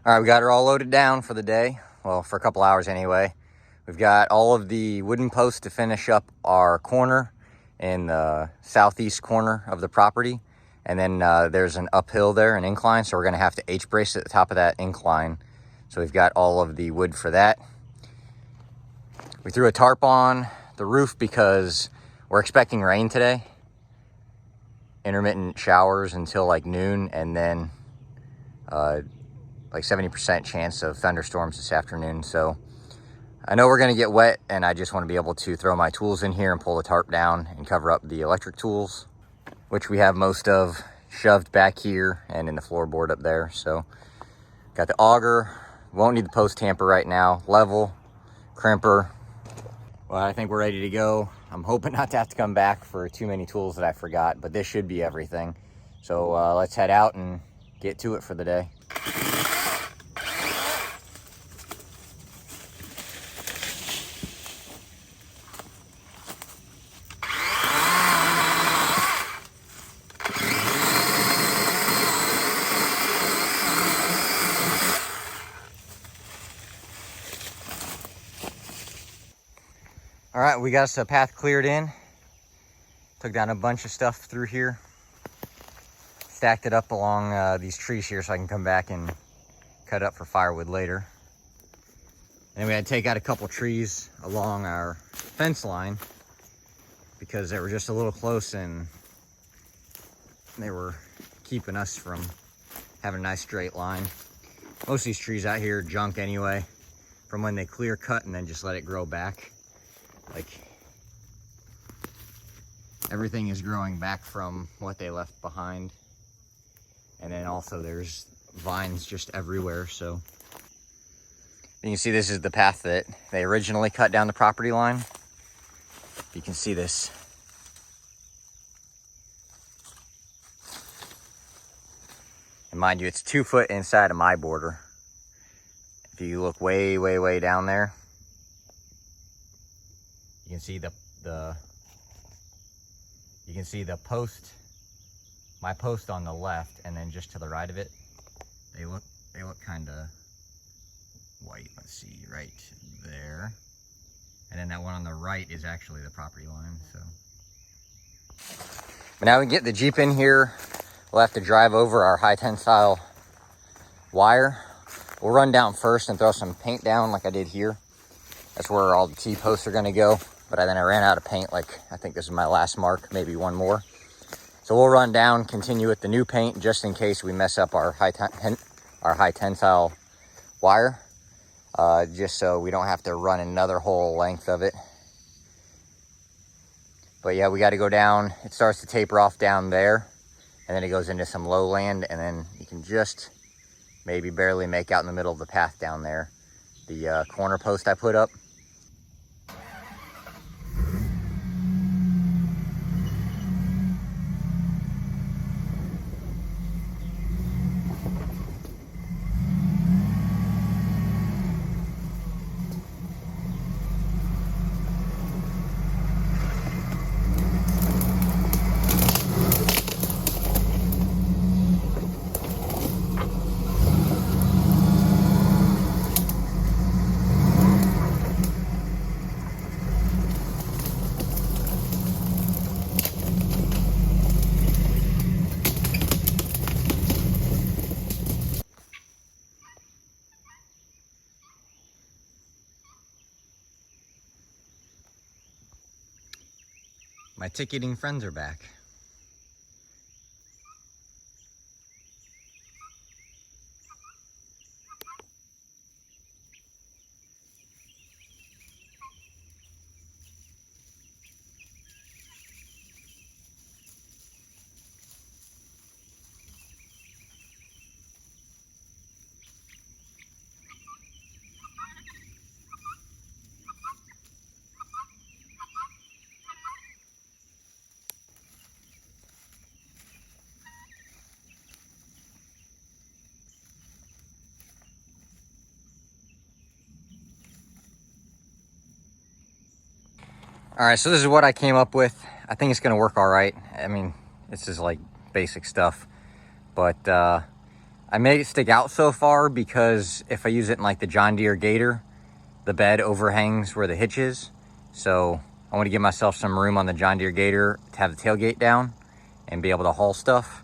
All right, we got her all loaded down for the day. Well, for a couple hours anyway. We've got all of the wooden posts to finish up our corner in the southeast corner of the property. And then there's an uphill there, an incline, so we're gonna have to H-brace at the top of that incline. So we've got all of the wood for that. We threw a tarp on the roof because we're expecting rain today. Intermittent showers until like noon, and then like 70% chance of thunderstorms this afternoon. So I know we're gonna get wet, and I just wanna be able to throw my tools in here and pull the tarp down and cover up the electric tools, which we have most of shoved back here and in the floorboard up there. So got the auger, won't need the post tamper right now, level, crimper. Well, I think we're ready to go. I'm hoping not to have to come back for too many tools that I forgot, but this should be everything. So let's head out and get to it for the day. All right, we got us a path cleared in. Took down a bunch of stuff through here. Stacked it up along these trees here so I can come back and cut up for firewood later. And then we had to take out a couple trees along our fence line because they were just a little close and they were keeping us from having a nice straight line. Most of these trees out here are junk anyway, from when they clear cut and then just let it grow back. Like, everything is growing back from what they left behind. And then also there's vines just everywhere. So you can see this is the path that they originally cut down the property line. You can see this. And mind you, it's 2 foot inside of my border. If you look way, way, way down there, you can see you can see the post, my post on the left, and then just to the right of it, they look kind of white. Let's see, right there. And then that one on the right is actually the property line. So, but now we get the Jeep in here. We'll have to drive over our high tensile wire. We'll run down first and throw some paint down like I did here. That's where all the T-posts are gonna go. But then I ran out of paint, like I think this is my last mark, maybe one more. So we'll run down, continue with the new paint just in case we mess up our high tensile wire, just so we don't have to run another whole length of it. But yeah, we got to go down. It starts to taper off down there, and then it goes into some lowland, and then you can just maybe barely make out in the middle of the path down there the corner post I put up. My ticketing friends are back. All right, so this is what I came up with. I think it's gonna work all right. I mean, this is like basic stuff, but I made it stick out so far because if I use it in like the John Deere Gator, the bed overhangs where the hitch is. So I want to give myself some room on the John Deere Gator to have the tailgate down and be able to haul stuff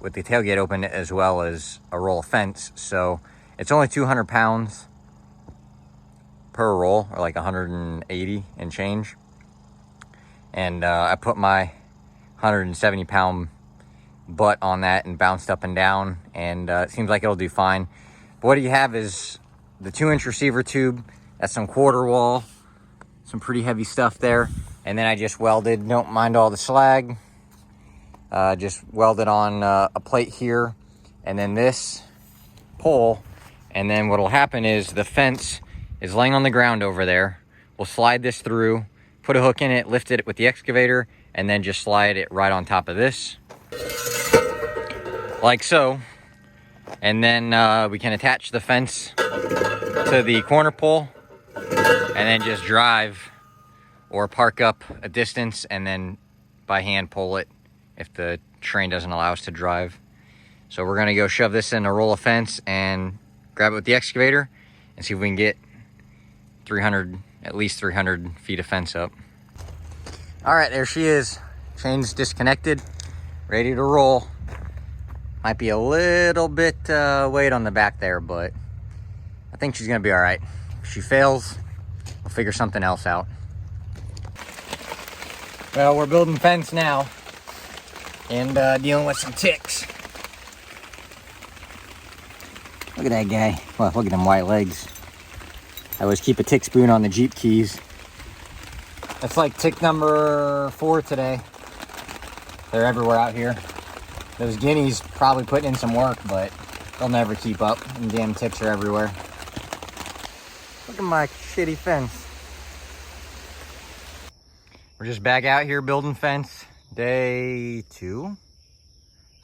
with the tailgate open, as well as a roll of fence. So it's only 200 pounds per roll, or like 180 and change. And I put my 170 pound butt on that and bounced up and down, and it seems like it'll do fine. But what you have is the 2-inch receiver tube. That's some quarter wall, some pretty heavy stuff there. And then I just welded, don't mind all the slag, just welded on a plate here, and then this pole. And then what'll happen is the fence is laying on the ground over there. We'll slide this through, put a hook in it, lift it with the excavator, and then just slide it right on top of this, like so. And then we can attach the fence to the corner pole and then just drive or park up a distance and then by hand pull it if the terrain doesn't allow us to drive. So we're gonna go shove this in a roll of fence and grab it with the excavator and see if we can get at least 300 feet of fence up. All right, there she is. Chain's disconnected, ready to roll. Might be a little bit weight on the back there, but I think she's gonna be all right. If she fails, we'll figure something else out. Well, we're building fence now and dealing with some ticks. Look at that guy. Well, look at them white legs. I always keep a tick spoon on the Jeep keys. That's like tick number 4 today. They're everywhere out here. Those guineas probably putting in some work, but they'll never keep up. And damn ticks are everywhere. Look at my shitty fence. We're just back out here building fence. Day 2,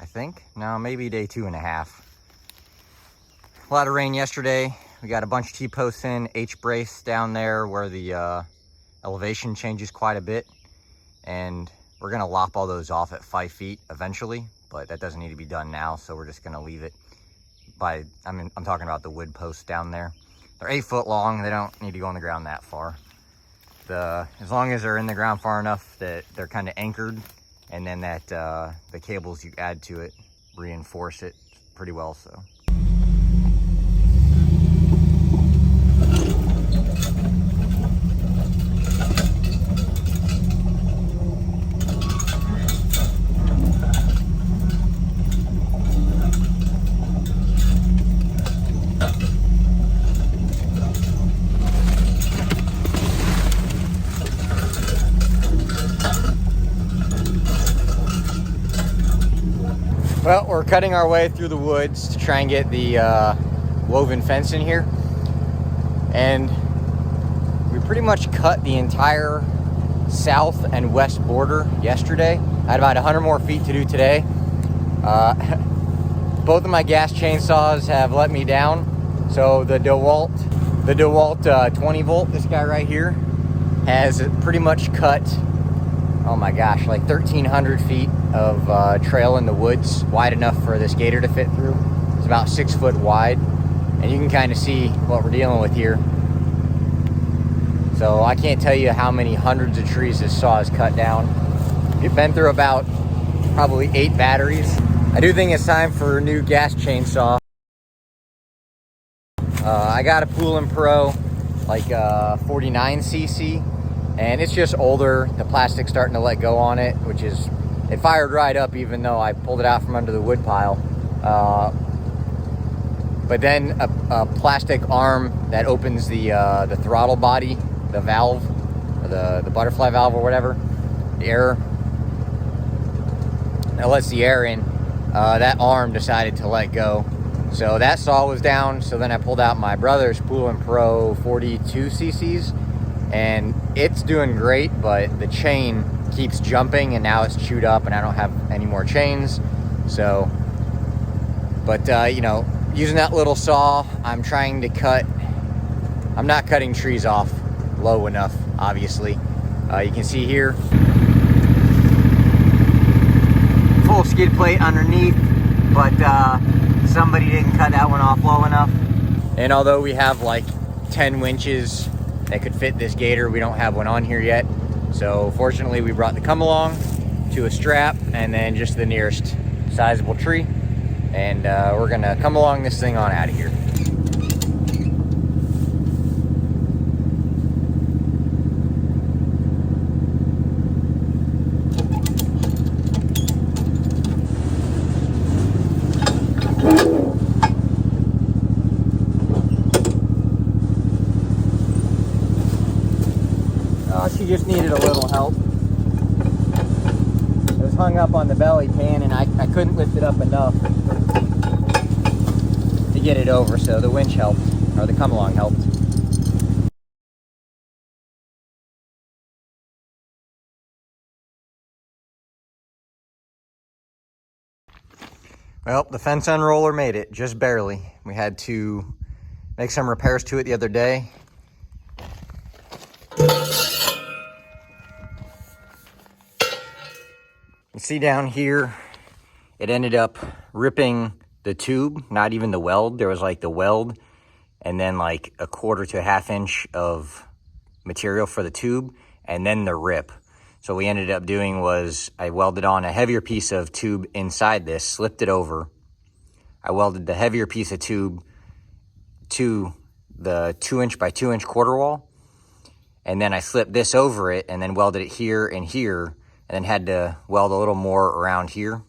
I think. No, maybe day 2.5. A lot of rain yesterday. We got a bunch of T-posts in, H-brace down there where the elevation changes quite a bit. And we're gonna lop all those off at 5 feet eventually, but that doesn't need to be done now, so we're just gonna leave it by, I'm talking about the wood posts down there. They're 8 foot long, they don't need to go on the ground that far. As long as they're in the ground far enough that they're kind of anchored, and then that the cables you add to it reinforce it pretty well, so. Well, we're cutting our way through the woods to try and get the woven fence in here. And we pretty much cut the entire south and west border yesterday. I had about 100 more feet to do today. Both of my gas chainsaws have let me down. So the DeWalt 20 volt, this guy right here, has pretty much cut, oh my gosh, like 1,300 feet of trail in the woods, wide enough for this gator to fit through. It's about 6 foot wide, and you can kind of see what we're dealing with here. So I can't tell you how many hundreds of trees this saw has cut down. We've been through about probably 8 batteries. I do think it's time for a new gas chainsaw. I got a Pool & Pro, like 49cc, and it's just older. The plastic's starting to let go on it, which is, it fired right up even though I pulled it out from under the wood pile. But then a plastic arm that opens the throttle body, the valve, or the butterfly valve or whatever, the air, that lets the air in, that arm decided to let go. So that saw was down, so then I pulled out my brother's Pool & Pro 42cc's, and it's doing great, but the chain keeps jumping and now it's chewed up and I don't have any more chains. So, but you know, using that little saw, I'm trying to cut, I'm not cutting trees off low enough, obviously. You can see here, full skid plate underneath, but somebody didn't cut that one off low enough. And although we have like 10 winches that could fit this gator, we don't have one on here yet. So fortunately we brought the come along to a strap and then just the nearest sizable tree. And we're gonna come along this thing on out of here. She just needed a little help. It was hung up on the belly pan and I couldn't lift it up enough to get it over, so the winch helped, or the come along helped. Well, the fence unroller made it, just barely. We had to make some repairs to it the other day. You see down here, it ended up ripping the tube, not even the weld. There was like the weld and then like a 1/4 to a 1/2 inch of material for the tube and then the rip. So what we ended up doing was I welded on a heavier piece of tube inside this, slipped it over. I welded the heavier piece of tube to the 2" by 2" quarter wall. And then I slipped this over it and then welded it here and here, and then had to weld a little more around here,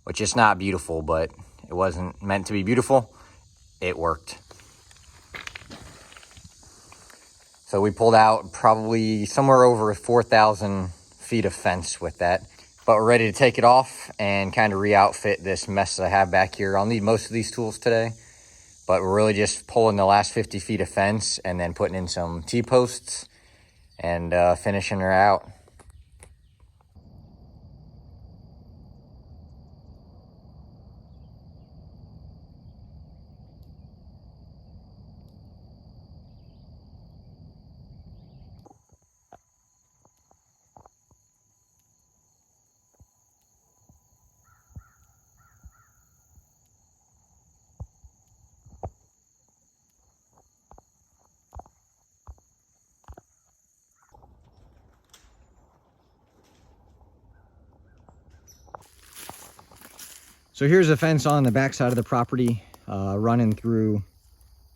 which is not beautiful, but it wasn't meant to be beautiful. It worked. So we pulled out probably somewhere over 4,000 feet of fence with that, but we're ready to take it off and kind of re-outfit this mess that I have back here. I'll need most of these tools today, but we're really just pulling the last 50 feet of fence and then putting in some T-posts and finishing her out. So here's a fence on the back side of the property, running through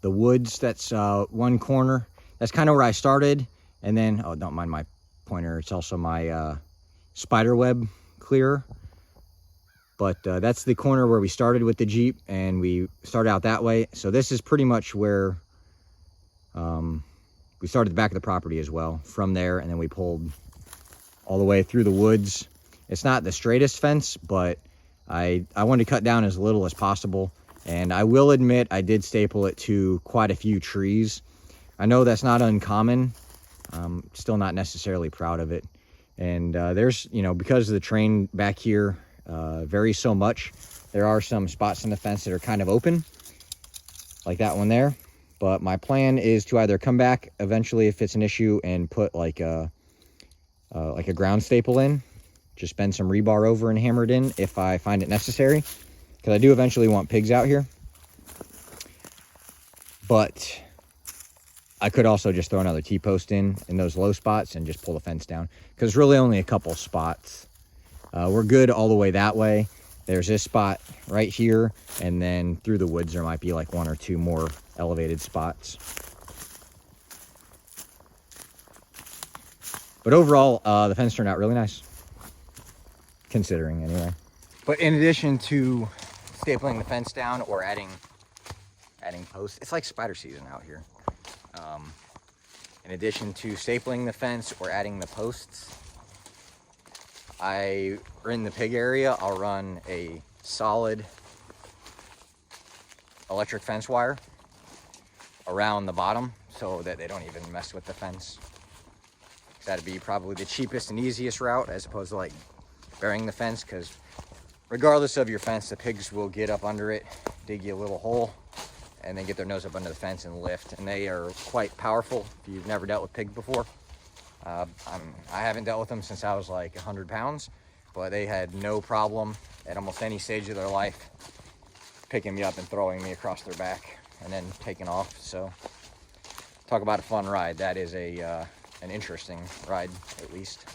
the woods. That's one corner. That's kind of where I started. And then, oh, don't mind my pointer. It's also my spider web clearer. But that's the corner where we started with the Jeep, and we started out that way. So this is pretty much where we started the back of the property as well. From there, and then we pulled all the way through the woods. It's not the straightest fence, but I wanted to cut down as little as possible, and I will admit I did staple it to quite a few trees. I know that's not uncommon. Still not necessarily proud of it. And there's, you know, because the terrain back here varies so much, there are some spots in the fence that are kind of open, like that one there. But my plan is to either come back eventually if it's an issue and put like a ground staple in. Just bend some rebar over and hammer it in if I find it necessary, because I do eventually want pigs out here. But I could also just throw another T-post in those low spots and just pull the fence down, because really only a couple spots. We're good all the way that way. There's this spot right here, and then through the woods there might be like 1 or 2 more elevated spots. But overall, the fence turned out really nice, considering anyway. But in addition to stapling the fence down or adding posts, it's like spider season out here. In addition to stapling the fence or adding the posts, in the pig area, I'll run a solid electric fence wire around the bottom so that they don't even mess with the fence. That'd be probably the cheapest and easiest route, as opposed to like burying the fence, because regardless of your fence, the pigs will get up under it, dig you a little hole, and then get their nose up under the fence and lift. And they are quite powerful if you've never dealt with pigs before. I haven't dealt with them since I was like 100 pounds, but they had no problem at almost any stage of their life picking me up and throwing me across their back and then taking off. So talk about a fun ride. That is an interesting ride, at least.